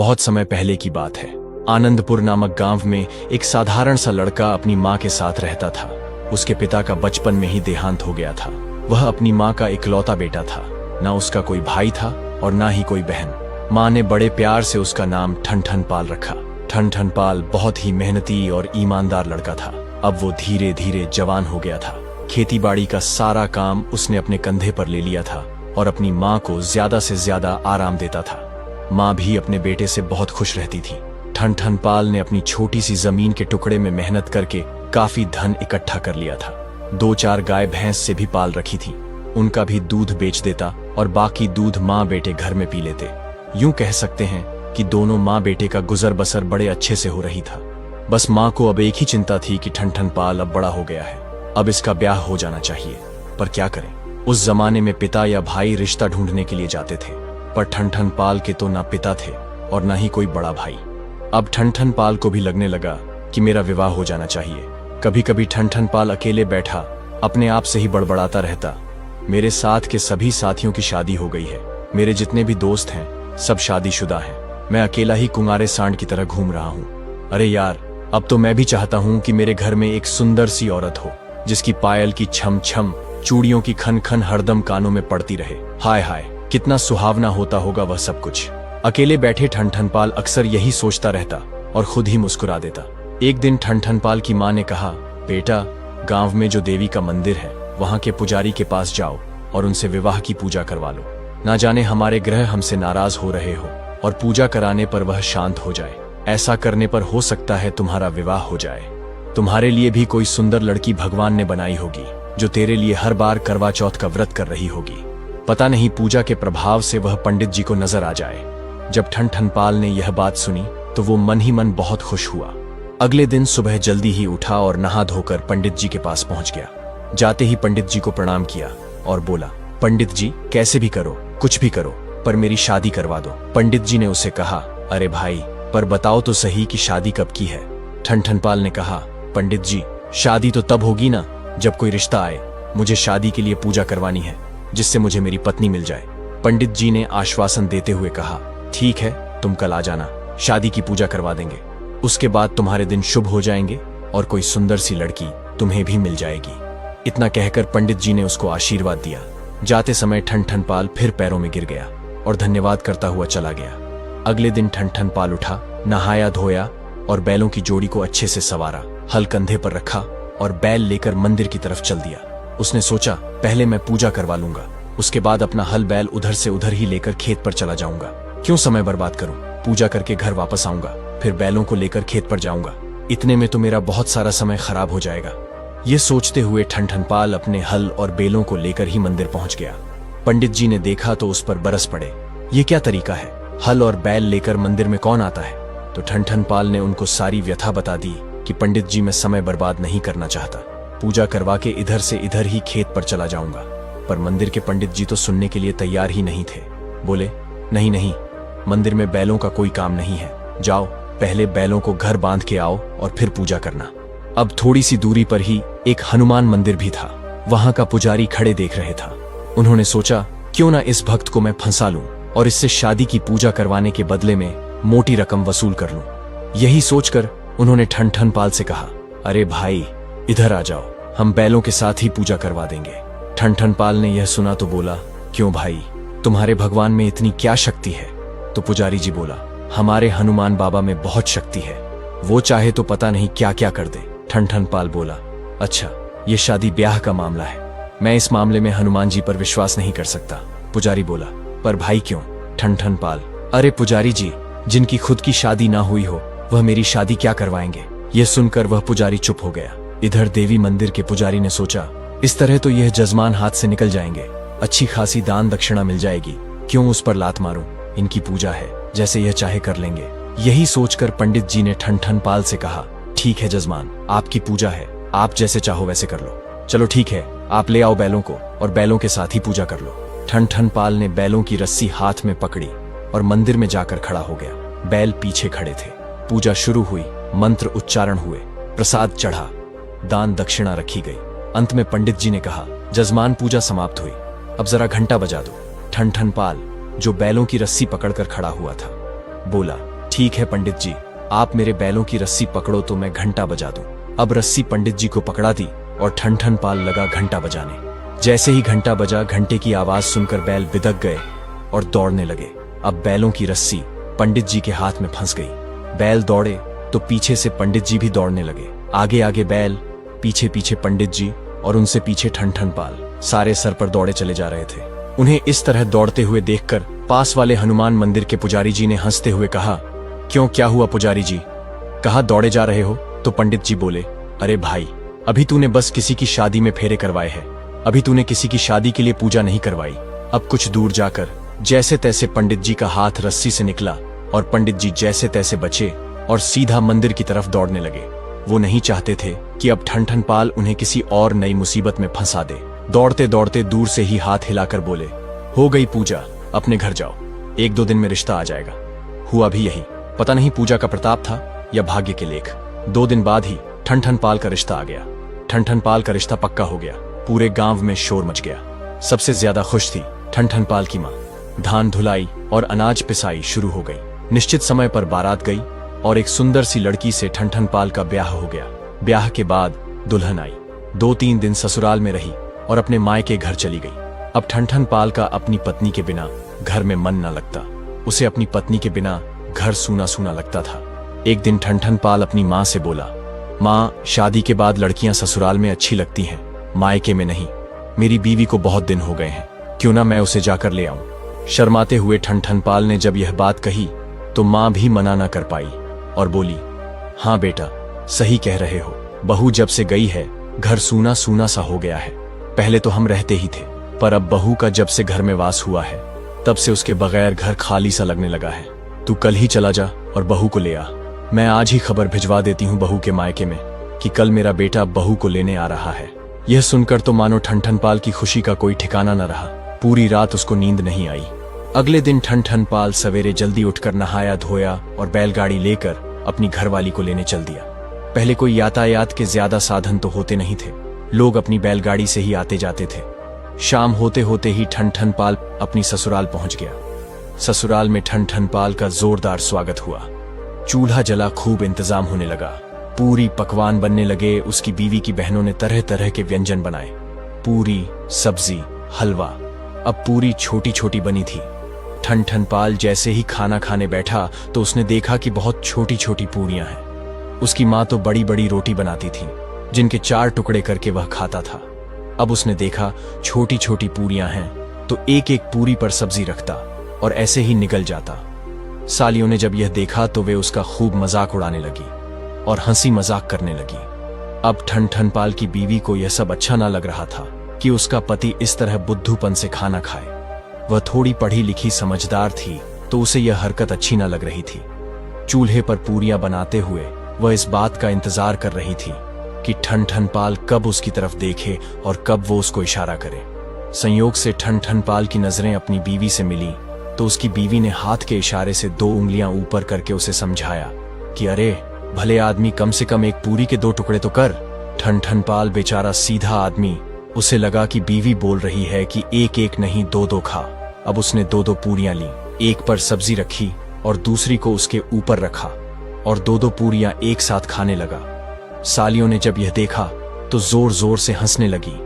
बहुत समय पहले की बात है। आनंदपुर नामक गांव में एक साधारण सा लड़का अपनी माँ के साथ रहता था। उसके पिता का बचपन में ही देहांत हो गया था। वह अपनी माँ का इकलौता बेटा था। ना उसका कोई भाई था और ना ही कोई बहन। माँ ने बड़े प्यार से उसका नाम ठनठन पाल रखा। ठनठन पाल बहुत ही मेहनती और ईमानदार लड़का था। अब वो धीरे धीरे जवान हो गया था। खेतीबाड़ी का सारा काम उसने अपने कंधे पर ले लिया था और अपनी माँ को ज्यादा से ज्यादा आराम देता था। माँ भी अपने बेटे से बहुत खुश रहती थी। ठनठन पाल ने अपनी छोटी सी जमीन के टुकड़े में मेहनत करके काफी धन इकट्ठा कर लिया था। 2-4 गाय भैंस से भी पाल रखी थी। उनका भी दूध बेच देता और बाकी दूध माँ बेटे घर में पी लेते। यूं कह सकते हैं कि दोनों माँ बेटे का गुजर बसर बड़े अच्छे से हो रही था। बस माँ को अब एक ही चिंता थी कि ठनठन पाल अब बड़ा हो गया है, अब इसका ब्याह हो जाना चाहिए। पर क्या करें, उस जमाने में पिता या भाई रिश्ता ढूंढने के लिए जाते थे, पर ठनठन पाल के तो ना पिता थे और ना ही कोई बड़ा भाई। अब ठनठन पाल को भी लगने लगा कि मेरा विवाह हो जाना चाहिए। कभी कभी ठनठन पाल अकेले बैठा अपने आप से ही बड़बड़ाता रहता, मेरे साथ के सभी साथियों की शादी हो गई है, मेरे जितने भी दोस्त हैं सब शादीशुदा हैं, मैं अकेला ही कुंवारे सांड की तरह घूम रहा हूँ। अरे यार, अब तो मैं भी चाहता हूँ कि मेरे घर में एक सुंदर सी औरत हो, जिसकी पायल की छम छम, चूड़ियों की खन खन हरदम कानों में पड़ती रहे। हाय हाय, कितना सुहावना होता होगा वह सब कुछ। अकेले बैठे ठनठन पाल अक्सर यही सोचता रहता और खुद ही मुस्कुरा देता। एक दिन ठनठन पाल की माँ ने कहा, बेटा, गांव में जो देवी का मंदिर है वहां के पुजारी के पास जाओ और उनसे विवाह की पूजा करवा लो। ना जाने हमारे ग्रह हमसे नाराज हो रहे हो और पूजा कराने पर वह शांत हो जाए। ऐसा करने पर हो सकता है तुम्हारा विवाह हो जाए। तुम्हारे लिए भी कोई सुंदर लड़की भगवान ने बनाई होगी, जो तेरे लिए हर बार करवा चौथ का व्रत कर रही होगी। पता नहीं पूजा के प्रभाव से वह पंडित जी को नजर आ जाए। जब ठनठन पाल ने यह बात सुनी तो वो मन ही मन बहुत खुश हुआ। अगले दिन सुबह जल्दी ही उठा और नहा धोकर पंडित जी के पास पहुंच गया। जाते ही पंडित जी को प्रणाम किया और बोला, पंडित जी, कैसे भी करो, कुछ भी करो, पर मेरी शादी करवा दो। पंडित जी ने उसे कहा, अरे भाई, पर बताओ तो सही कि शादी कब की है। ठनठन पाल ने कहा, पंडित जी, शादी तो तब होगी ना जब कोई रिश्ता आए। मुझे शादी के लिए पूजा करवानी है, जिससे मुझे मेरी पत्नी मिल जाए। पंडित जी ने आश्वासन देते हुए कहा, ठीक है, तुम कल आ जाना, शादी की पूजा करवा देंगे। उसके बाद तुम्हारे दिन शुभ हो जाएंगे और कोई सुंदर सी लड़की तुम्हें भी मिल जाएगी। इतना कहकर पंडित जी ने उसको आशीर्वाद दिया। जाते समय ठनठन पाल फिर पैरों में गिर गया और धन्यवाद करता हुआ चला गया। अगले दिन ठनठन पाल उठा, नहाया धोया और बैलों की जोड़ी को अच्छे से संवारा, हल कंधे पर रखा और बैल लेकर मंदिर की तरफ चल दिया। उसने सोचा, पहले मैं पूजा करवा लूंगा, उसके बाद अपना हल बैल उधर से उधर ही लेकर खेत पर चला जाऊंगा। क्यों समय बर्बाद करूं, पूजा करके घर वापस आऊंगा, फिर बैलों को लेकर खेत पर जाऊंगा। इतने में तो मेरा बहुत सारा समय खराब हो जाएगा। ये सोचते हुए ठनठन पाल अपने हल और बैलों को लेकर ही मंदिर पहुंच गया। पंडित जी ने देखा तो उस पर बरस पड़े, ये क्या तरीका है, हल और बैल लेकर मंदिर में कौन आता है। तो ठनठन पाल ने उनको सारी व्यथा बता दी कि पंडित जी, मैं समय बर्बाद नहीं करना चाहता, पूजा करवा के इधर से इधर ही खेत पर चला जाऊंगा। पर मंदिर के पंडित जी तो सुनने के लिए तैयार ही नहीं थे। बोले, नहीं नहीं, मंदिर में बैलों का कोई काम नहीं है, जाओ पहले बैलों को घर बांध के आओ और फिर पूजा करना। अब थोड़ी सी दूरी पर ही एक हनुमान मंदिर भी था। वहां का पुजारी खड़े देख रहे था। उन्होंने सोचा, क्यों ना इस भक्त को मैं फंसा लूं और इससे शादी की पूजा करवाने के बदले में मोटी रकम वसूल कर लूं। यही सोचकर उन्होंने ठनठन पाल से कहा, अरे भाई, इधर आ जाओ, हम बैलों के साथ ही पूजा करवा देंगे। ठनठन पाल ने यह सुना तो बोला, क्यों भाई, तुम्हारे भगवान में इतनी क्या शक्ति है। तो पुजारी जी बोला, हमारे हनुमान बाबा में बहुत शक्ति है, वो चाहे तो पता नहीं क्या क्या कर दे। ठनठन पाल बोला, अच्छा, ये शादी ब्याह का मामला है, मैं इस मामले में हनुमान जी पर विश्वास नहीं कर सकता। पुजारी बोला, पर भाई क्यों। ठनठन पाल, अरे पुजारी जी, जिनकी खुद की शादी ना हुई हो वह मेरी शादी क्या करवाएंगे। यह सुनकर वह पुजारी चुप हो गया। इधर देवी मंदिर के पुजारी ने सोचा, इस तरह तो यह जजमान हाथ से निकल जाएंगे, अच्छी खासी दान दक्षिणा मिल जाएगी, क्यों उस पर लात मारूं, इनकी पूजा है, जैसे यह चाहे कर लेंगे। यही सोचकर पंडित जी ने ठनठन पाल से कहा, ठीक है जजमान, आपकी पूजा है, आप जैसे चाहो वैसे कर लो। चलो ठीक है, आप ले आओ बैलों को और बैलों के साथ ही पूजा कर लो। ठनठन पाल ने बैलों की रस्सी हाथ में पकड़ी और मंदिर में जाकर खड़ा हो गया। बैल पीछे खड़े थे। पूजा शुरू हुई, मंत्र उच्चारण हुए, प्रसाद चढ़ा, दान दक्षिणा रखी गई। अंत में पंडित जी ने कहा, जजमान, पूजा समाप्त हुई, अब जरा घंटा बजा दो। ठनठन पाल, जो बैलों की रस्सी पकड़कर खड़ा हुआ था, बोला, ठीक है पंडित जी, आप मेरे बैलों की रस्सी पकड़ो तो मैं घंटा बजा दूं। अब रस्सी पंडित जी को पकड़ा दी और ठन ठन पाल लगा घंटा बजाने। जैसे ही घंटा बजा, घंटे की आवाज सुनकर बैल बिदक गए और दौड़ने लगे। अब बैलों की रस्सी पंडित जी के हाथ में फंस गई। बैल दौड़े तो पीछे से पंडित जी भी दौड़ने लगे। आगे आगे बैल, पीछे पीछे पंडित जी और उनसे पीछे ठन ठन पाल। सारे सर पर दौड़े चले जा रहे थे। उन्हें इस तरह दौड़ते हुए देखकर पास वाले हनुमान मंदिर के पुजारी जी ने हंसते हुए कहा, क्यों, क्या हुआ पुजारी जी? कहा दौड़े जा रहे हो? तो पंडित जी बोले, अरे भाई, अभी तूने बस किसी की शादी में फेरे करवाए हैं, अभी तूने किसी की शादी के लिए पूजा नहीं करवाई। अब कुछ दूर जाकर जैसे तैसे पंडित जी का हाथ रस्सी से निकला और पंडित जी जैसे तैसे बचे और सीधा मंदिर की तरफ दौड़ने लगे। वो नहीं चाहते थे कि अब ठन ठन पाल उन्हें किसी और नई मुसीबत में फंसा दे। दौड़ते दौड़ते दूर से ही हाथ हिलाकर बोले, हो गई पूजा, अपने घर जाओ, 1-2 दिन में रिश्ता आ जाएगा। हुआ भी यही। पता नहीं पूजा का प्रताप था या भाग्य के लेख। 2 दिन बाद ही ठन ठन पाल का रिश्ता आ गया। ठन ठन पाल का रिश्ता पक्का हो गया। पूरे गांव में शोर मच गया। सबसे ज्यादा खुश थी ठन ठन पाल की माँ। धान धुलाई और अनाज पिसाई शुरू हो गई। निश्चित समय पर बारात गई और एक सुंदर सी लड़की से ठन ठन पाल का ब्याह हो गया। ब्याह के बाद दुल्हन आई। 2-3 दिन ससुराल में रही और अपने मायके घर चली गई। अब ठन ठन पाल का अपनी पत्नी के बिना घर में मन न लगता। उसे अपनी पत्नी के बिना घर सूना सूना लगता था। एक दिन ठन ठन पाल अपनी माँ से बोला, माँ, शादी के बाद लड़कियां ससुराल में अच्छी लगती हैं, मायके में नहीं। मेरी बीवी को बहुत दिन हो गए हैं, क्यों ना मैं उसे जाकर ले आऊं। शर्माते हुए ठन ठन पाल ने जब यह बात कही तो माँ भी मना न कर पाई और बोली, हाँ बेटा, सही कह रहे हो। बहू जब से गई है घर सूना सूना सा हो गया है। पहले तो हम रहते ही थे, पर अब बहू का जब से घर में वास हुआ है तब से उसके बगैर घर खाली सा लगने लगा है। तू कल ही चला जा और बहू को ले आ। मैं आज ही खबर भिजवा देती हूँ बहू के मायके में कि कल मेरा बेटा बहू को लेने आ रहा है। यह सुनकर तो मानो ठन ठन पाल की खुशी का कोई ठिकाना न रहा। पूरी रात उसको नींद नहीं आई। अगले दिन ठन ठन पाल सवेरे जल्दी उठकर नहाया धोया और बैलगाड़ी लेकर अपनी घरवाली को लेने चल दिया। पहले कोई यातायात के ज्यादा साधन तो होते नहीं थे। लोग अपनी बैलगाड़ी से ही आते जाते थे। शाम होते होते ही ठन ठन पाल अपनी ससुराल पहुंच गया। ससुराल में ठन ठन पाल का जोरदार स्वागत हुआ। चूल्हा जला, खूब इंतजाम होने लगा। पूरी पकवान बनने लगे। उसकी बीवी की बहनों ने तरह तरह के व्यंजन बनाए। पूरी, सब्जी, हलवा। अब पूरी छोटी छोटी बनी थी। ठन ठन पाल जैसे ही खाना खाने बैठा तो उसने देखा कि बहुत छोटी छोटी पूरियां हैं। उसकी माँ तो बड़ी बड़ी रोटी बनाती थी जिनके 4 टुकड़े करके वह खाता था। अब उसने देखा छोटी छोटी पूरियां हैं तो एक एक पूरी पर सब्जी रखता और ऐसे ही निगल जाता। सालियों ने जब यह देखा तो वे उसका खूब मजाक उड़ाने लगी और हंसी मजाक करने लगी। अब ठन ठन पाल की बीवी को यह सब अच्छा ना लग रहा था कि उसका पति इस तरह बुद्धूपन से खाना खाए। वह थोड़ी पढ़ी लिखी समझदार थी तो उसे यह हरकत अच्छी ना लग रही थी। चूल्हे पर पूरियां बनाते हुए वह इस बात का इंतजार कर रही थी कि ठन ठन पाल कब उसकी तरफ देखे और कब वो उसको इशारा करे। संयोग से ठन ठन पाल की नजरें अपनी बीवी से मिली तो उसकी बीवी ने हाथ के इशारे से 2 उंगलियां ऊपर करके उसे समझाया कि अरे भले आदमी, कम से कम एक पूरी के 2 टुकड़े तो कर। ठन ठन पाल बेचारा सीधा आदमी, उसे लगा कि बीवी बोल रही है कि एक एक नहीं 2-2 खा। अब उसने 2-2 पूरियां ली, एक पर सब्जी रखी और दूसरी को उसके ऊपर रखा और 2-2 पूरियां एक साथ खाने लगा। सालियों ने जब यह देखा तो जोर जोर से हंसने लगी।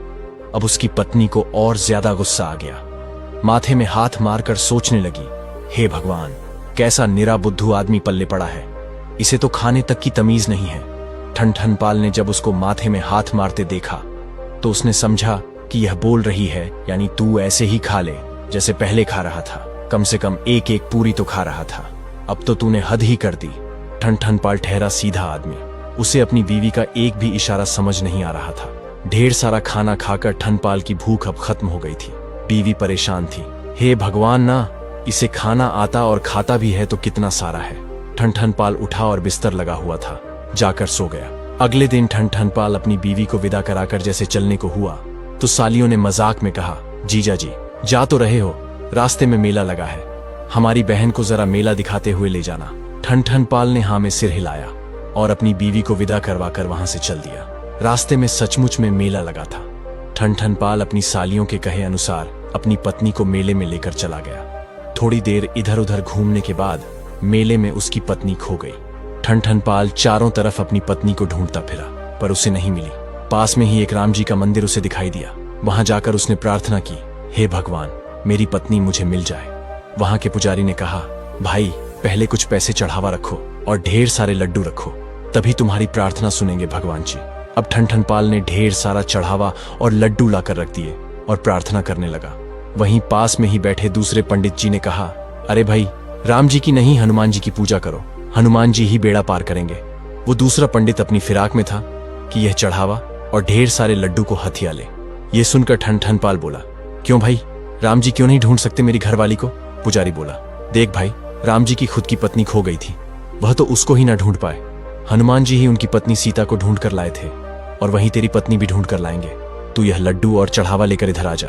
अब उसकी पत्नी को और ज्यादा गुस्सा आ गया। माथे में हाथ मारकर सोचने लगी, हे भगवान, कैसा निरा बुद्धू आदमी पल्ले पड़ा है, इसे तो खाने तक की तमीज नहीं है। ठन ठन पाल ने जब उसको माथे में हाथ मारते देखा तो उसने समझा कि यह बोल रही है यानी तू ऐसे ही खा ले जैसे पहले खा रहा था, कम से कम एक एक पूरी तो खा रहा था, अब तो तूने हद ही कर दी। ठन ठन पाल ठहरा सीधा आदमी, उसे अपनी बीवी का एक भी इशारा समझ नहीं आ रहा था। ढेर सारा खाना खाकर ठन पाल की भूख अब खत्म हो गई थी। बीवी परेशान थी, हे भगवान ना, इसे खाना आता और खाता भी है तो कितना सारा है। ठन ठन पाल उठा और बिस्तर लगा हुआ था, जाकर सो गया। अगले दिन ठन ठन पाल अपनी बीवी को विदा कराकर जैसे चलने को हुआ तो सालियों ने मजाक में कहा, जीजा जी जा तो रहे हो, रास्ते में मेला लगा है, हमारी बहन को जरा मेला दिखाते हुए ले जाना। ठन ठन पाल ने हाँ में सिर हिलाया और अपनी बीवी को विदा करवाकर वहां से चल दिया। रास्ते में सचमुच में मेला लगा था। ठन ठन पाल अपनी सालियों के कहे अनुसार अपनी पत्नी को मेले में लेकर चला गया। थोड़ी देर इधर उधर घूमने के बाद मेले में उसकी पत्नी खो गई। ठनठनपाल चारों तरफ अपनी पत्नी को ढूंढता फिरा, पर उसे नहीं मिली। पास में ही एक राम जी का मंदिर उसे दिखाई दिया। वहां जाकर उसने प्रार्थना की, हे भगवान, मेरी पत्नी मुझे मिल जाए। वहां के पुजारी ने कहा, भाई पहले कुछ पैसे चढ़ावा रखो और ढेर सारे लड्डू रखो, तभी तुम्हारी प्रार्थना सुनेंगे भगवान जी। अब ठनठनपाल ने ढेर सारा चढ़ावा और लड्डू लाकर रख दिए और प्रार्थना करने लगा। वहीं पास में ही बैठे दूसरे पंडित जी ने कहा, अरे भाई, राम जी की नहीं हनुमान जी की पूजा करो, हनुमान जी ही बेड़ा पार करेंगे। वो दूसरा पंडित अपनी फिराक में था कि यह चढ़ावा और ढेर सारे लड्डू को हथिया ले। ये सुनकर ठनठनपाल बोला, क्यों भाई, राम जी क्यों नहीं ढूंढ सकते मेरी घरवाली को? पुजारी बोला, देख भाई, राम जी की खुद की पत्नी खो गई थी, वह तो उसको ही ना ढूंढ पाए। हनुमान जी ही उनकी पत्नी सीता को ढूंढ कर लाए थे, और वहीं तेरी पत्नी भी ढूंढ कर लाएंगे। तू यह लड्डू और चढ़ावा लेकर इधर आ जा,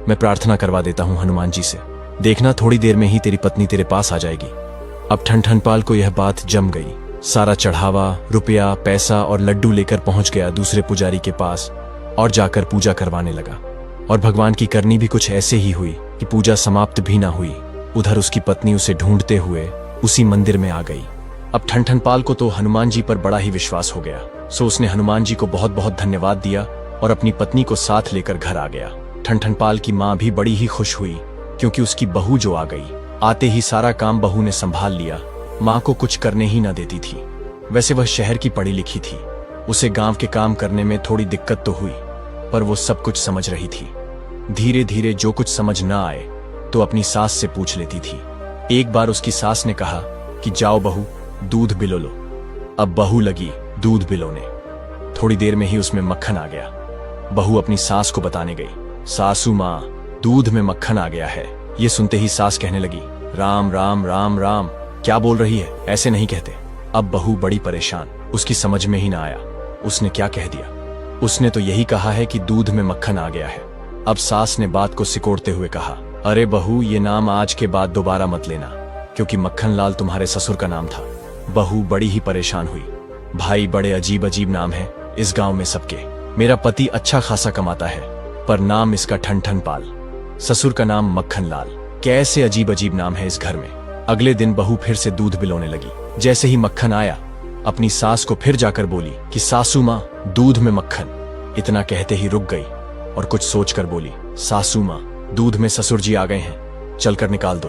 मैं प्रार्थना करवा देता हूं हनुमान जी से। देखना थोड़ी देर में ही तेरी पत्नी तेरे पास आ जाएगी। अब ठनठनपाल को यह बात जम गई। सारा चढ़ावा, रुपया, पैसा और लड्डू लेकर पहुंच गया दूसरे पुजारी के पास और जाकर पूजा करवाने लगा। और भगवान की करनी भी कुछ ऐसे ही हुई कि पूजा समाप्त भी ना हुई, उधर उसकी पत्नी उसे ढूंढते हुए उसी मंदिर में आ गई। अब ठनठनपाल को तो हनुमान जी पर बड़ा ही विश्वास हो गया, सो उसने हनुमान जी को बहुत बहुत धन्यवाद दिया और अपनी पत्नी को साथ लेकर घर आ गया। ठनठनपाल की माँ भी बड़ी ही खुश हुई, क्योंकि उसकी बहू जो आ गई, आते ही सारा काम बहू ने संभाल लिया, माँ को कुछ करने ही न देती थी। वैसे वह शहर की पढ़ी लिखी थी, उसे गांव के काम करने में थोड़ी दिक्कत तो हुई, पर वो सब कुछ समझ रही थी। धीरे धीरे जो कुछ समझ न आए तो अपनी सास से पूछ लेती थी। एक बार उसकी सास ने कहा कि जाओ बहू, दूध बिलो लो। अब बहू लगी दूध बिलोने। थोड़ी देर में ही उसमें मक्खन आ गया। बहू अपनी सास को बताने गई, सासू माँ, दूध में मक्खन आ गया है। ये सुनते ही सास कहने लगी, राम राम राम राम, क्या बोल रही है, ऐसे नहीं कहते। अब बहू बड़ी परेशान, उसकी समझ में ही ना आया उसने क्या कह दिया। उसने तो यही कहा है कि दूध में मक्खन आ गया है। अब सास ने बात को सिकोड़ते हुए कहा, अरे बहू, ये नाम आज के बाद दोबारा मत लेना, क्योंकि मक्खन लाल तुम्हारे ससुर का नाम था। बहू बड़ी ही परेशान हुई, भाई बड़े अजीब अजीब नाम है इस गांव में सबके। मेरा पति अच्छा खासा कमाता है, पर नाम इसका ठनठनपाल, ससुर का नाम मक्खन लाल, कैसे अजीब अजीब नाम है इस घर में। अगले दिन बहू फिर से दूध बिलोने लगी। जैसे ही मक्खन आया, अपनी सास को फिर जाकर बोली कि सासू माँ, दूध में मक्खन। इतना कहते ही रुक गई और कुछ सोचकर बोली, सासू माँ, दूध में ससुर जी आ गए हैं, चलकर निकाल दो।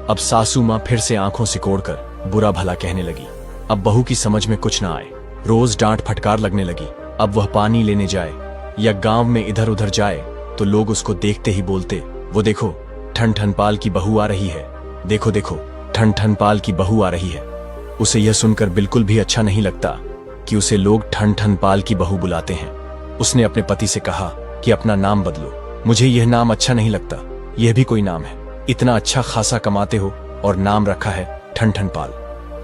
अब सासू माँ फिर से आंखों सिकोड़कर बुरा भला कहने लगी। अब बहू की समझ में कुछ ना आए, रोज डांट फटकार लगने लगी। अब वह पानी लेने जाए या गांव में इधर उधर जाए तो लोग उसको देखते ही बोलते, वो देखो ठनठनपाल की बहू आ रही है, देखो देखो ठनठनपाल की बहू आ रही है। उसे यह सुनकर बिल्कुल भी अच्छा नहीं लगता कि उसे लोग ठनठनपाल की बहू बुलाते हैं। उसने अपने पति से कहा कि अपना नाम बदलो, मुझे यह नाम अच्छा नहीं लगता, यह भी कोई नाम है, इतना अच्छा खासा कमाते हो और नाम रखा है ठनठनपाल।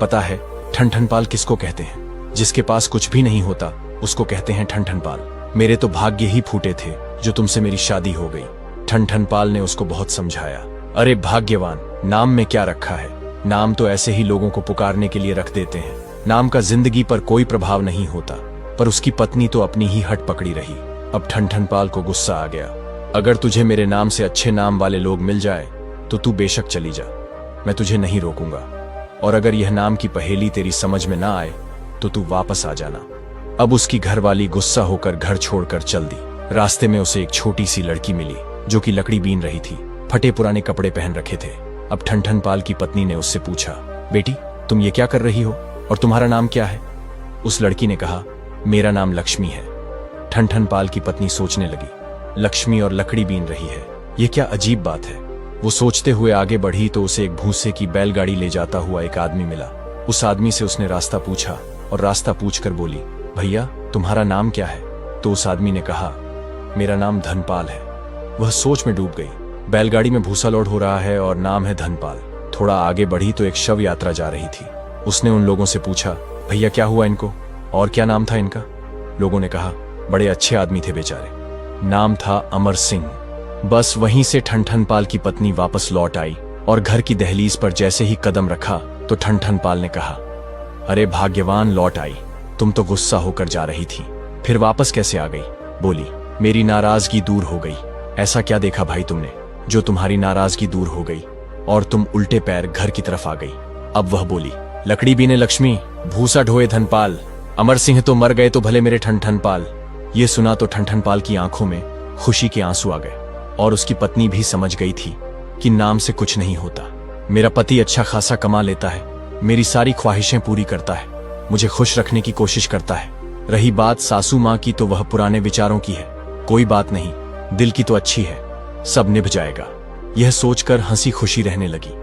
पता है ठनठनपाल किसको कहते हैं? जिसके पास कुछ भी नहीं होता उसको कहते हैं ठनठनपाल। मेरे तो भाग्य ही फूटे थे जो तुमसे मेरी शादी हो गई। ठनठनपाल ने उसको बहुत समझाया। अरे भाग्यवान, नाम में क्या रखा है, नाम तो ऐसे ही लोगों को पुकारने के लिए रख देते हैं, नाम का जिंदगी पर कोई प्रभाव नहीं होता। पर उसकी पत्नी तो अपनी ही हट पकड़ी रही। अब ठनठनपाल को गुस्सा आ गया, अगर तुझे मेरे नाम से अच्छे नाम वाले लोग मिल जाए तो तू बेशक चली जा, मैं तुझे नहीं रोकूंगा, और अगर यह नाम की पहेली तेरी समझ में ना आए तो तू वापस आ जाना। अब उसकी घरवाली गुस्सा होकर घर छोड़कर चल दी। रास्ते में उसे एक छोटी सी लड़की मिली जो कि लकड़ी बीन रही थी, फटे पुराने कपड़े पहन रखे थे। अब ठनठनपाल की पत्नी ने उससे पूछा, बेटी तुम ये क्या कर रही हो और तुम्हारा नाम क्या है? उस लड़की ने कहा, मेरा नाम लक्ष्मी है। ठनठनपाल की पत्नी सोचने लगी, लक्ष्मी और लकड़ी बीन रही है, ये क्या अजीब बात है। वो सोचते हुए आगे बढ़ी तो उसे एक भूसे की बैलगाड़ी ले जाता हुआ एक आदमी मिला। उस आदमी से उसने रास्ता पूछा और रास्ता पूछकर बोली, भैया तुम्हारा नाम क्या है? तो उस आदमी ने कहा, मेरा नाम धनपाल है। वह सोच में डूब गई, बैलगाड़ी में भूसा लोड हो रहा है और नाम है धनपाल। थोड़ा आगे बढ़ी तो एक शव यात्रा जा रही थी। उसने उन लोगों से पूछा, भैया क्या हुआ इनको और क्या नाम था इनका? लोगों ने कहा, बड़े अच्छे आदमी थे बेचारे, नाम था अमर सिंह। बस वहीं से ठनठनपाल की पत्नी वापस लौट आई और घर की दहलीज पर जैसे ही कदम रखा तो ठनठनपाल ने कहा, अरे भाग्यवान, लौट आई, तुम तो गुस्सा होकर जा रही थी, फिर वापस कैसे आ गई? बोली, मेरी नाराजगी दूर हो गई। ऐसा क्या देखा भाई तुमने जो तुम्हारी नाराजगी दूर हो गई और तुम उल्टे पैर घर की तरफ आ गई? अब वह बोली, लकड़ी बीने लक्ष्मी, भूसा ढोए धनपाल, अमर सिंह तो मर गए तो भले मेरे ठन ठन पाल। ये सुना तो ठन ठन पाल की आंखों में खुशी के आंसू आ गए और उसकी पत्नी भी समझ गई थी कि नाम से कुछ नहीं होता। मेरा पति अच्छा खासा कमा लेता है, मेरी सारी ख्वाहिशें पूरी करता है, मुझे खुश रखने की कोशिश करता है। रही बात सासू माँ की तो वह पुराने विचारों की है, कोई बात नहीं, दिल की तो अच्छी है, सब निभ जाएगा। यह सोचकर हंसी खुशी रहने लगी।